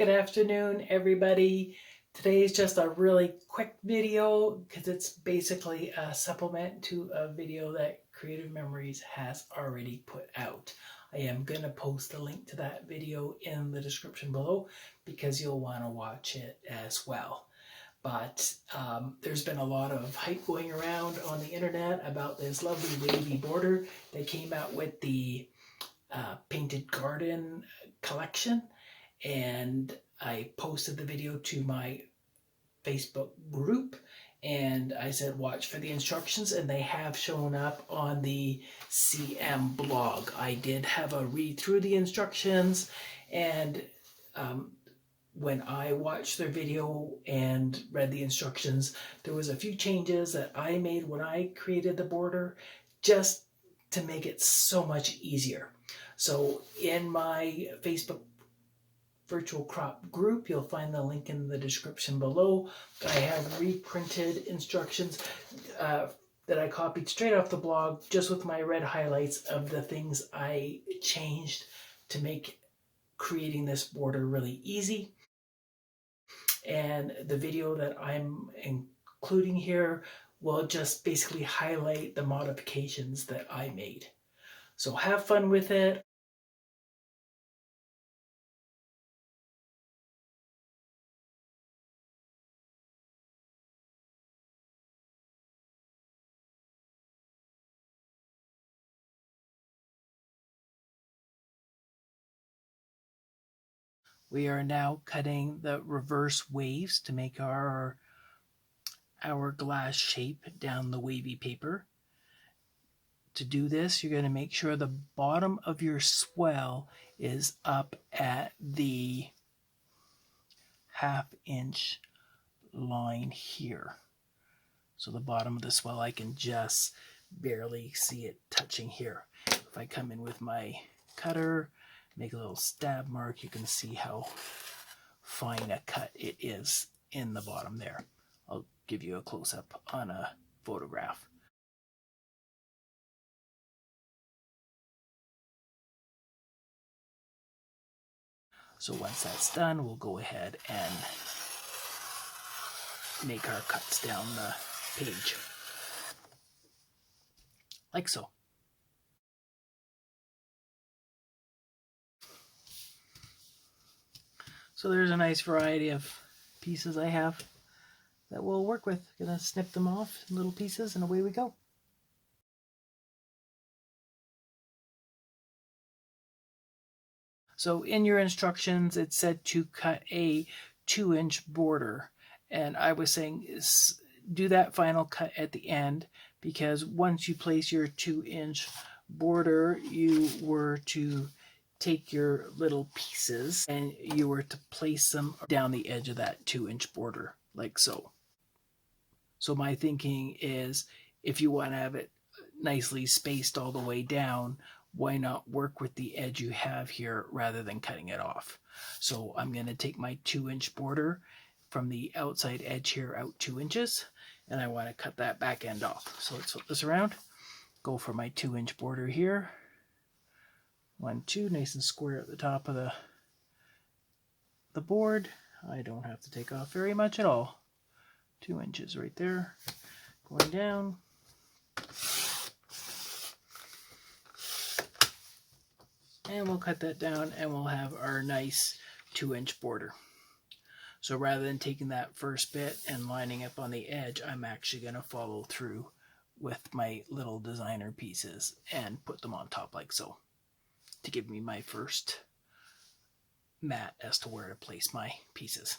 Good afternoon, everybody. Today is just a really quick video because it's basically a supplement to a video that Creative Memories has already put out. I am going to post a link to that video in the description below because you'll want to watch it as well. But there's been a lot of hype going around on the internet about this lovely wavy border. They came out with the Painted Garden collection, and I posted the video to my Facebook group and I said watch for the instructions, and they have shown up on the CM blog. I did have a read through the instructions, and when I watched their video and read the instructions, there was a few changes that I made when I created the border just to make it so much easier. So in my Facebook virtual crop group, you'll find the link in the description below. I have reprinted instructions that I copied straight off the blog, just with my red highlights of the things I changed to make creating this border really easy. And the video that I'm including here will just basically highlight the modifications that I made. So have fun with it. We are now cutting the reverse waves to make our hourglass shape down the wavy paper. To do this, you're going to make sure the bottom of your swell is up at the 1/2 inch line here. So the bottom of the swell, I can just barely see it touching here. If I come in with my cutter, make a little stab mark, you can see how fine a cut it is in the bottom there. I'll give you a close-up on a photograph. So once that's done, we'll go ahead and make our cuts down the page, like so. So there's a nice variety of pieces I have that we'll work with. Gonna snip them off in little pieces and away we go. So in your instructions, it said to cut a 2-inch border. And I was saying do that final cut at the end, because once you place your 2-inch border, you were to take your little pieces and you were to place them down the edge of that 2-inch border, like so. So my thinking is, if you want to have it nicely spaced all the way down, why not work with the edge you have here rather than cutting it off? So I'm going to take my 2-inch border from the outside edge here out 2 inches, and I want to cut that back end off. So let's flip this around, go for my 2-inch border here. 1, 2, nice and square at the top of the board. I don't have to take off very much at all. 2 inches right there, going down. And we'll cut that down and we'll have our nice 2-inch border. So rather than taking that first bit and lining up on the edge, I'm actually going to follow through with my little designer pieces and put them on top like so, to give me my first mat as to where to place my pieces.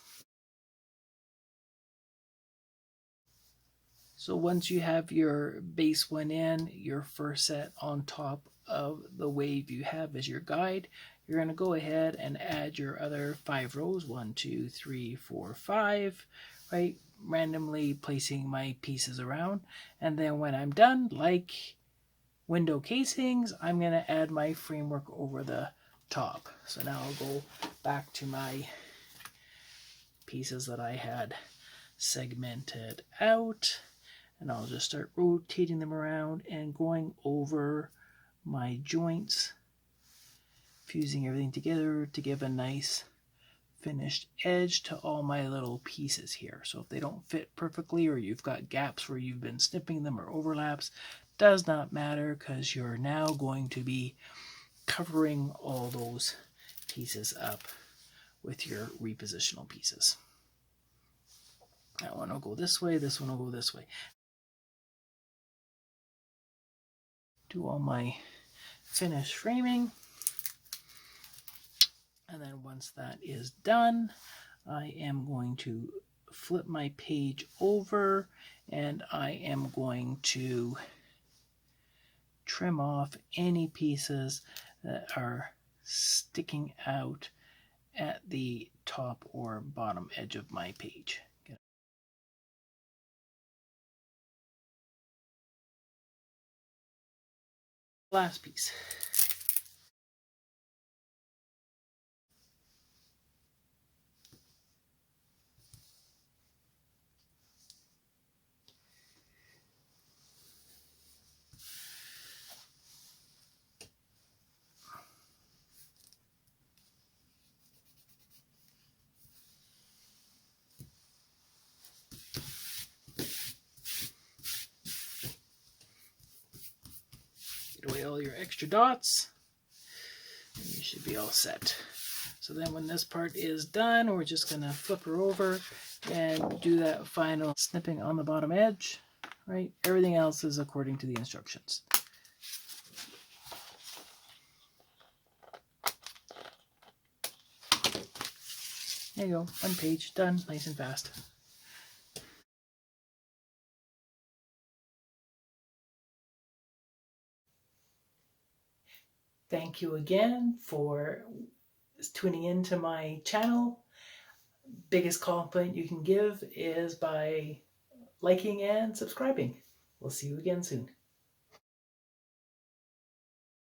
So once you have your base one in, your first set on top of the wave you have as your guide, you're going to go ahead and add your other 5 rows, 1, 2, 3, 4, 5, right? Randomly placing my pieces around. And then when I'm done, like window casings, I'm going to add my framework over the top. So now I'll go back to my pieces that I had segmented out, and I'll just start rotating them around and going over my joints, fusing everything together to give a nice finished edge to all my little pieces here. So if they don't fit perfectly, or you've got gaps where you've been snipping them, or overlaps, does not matter, because you're now going to be covering all those pieces up with your repositional pieces. That one will go this way, this one will go this way. Do all my finished framing, and then once that is done, I am going to flip my page over, and I am going to trim off any pieces that are sticking out at the top or bottom edge of my page. Last piece. Get away all your extra dots, and you should be all set. So then when this part is done, we're just going to flip her over and do that final snipping on the bottom edge, right? Everything else is according to the instructions. There you go, one page, done, nice and fast. Thank you again for tuning into my channel. Biggest compliment you can give is by liking and subscribing. We'll see you again soon.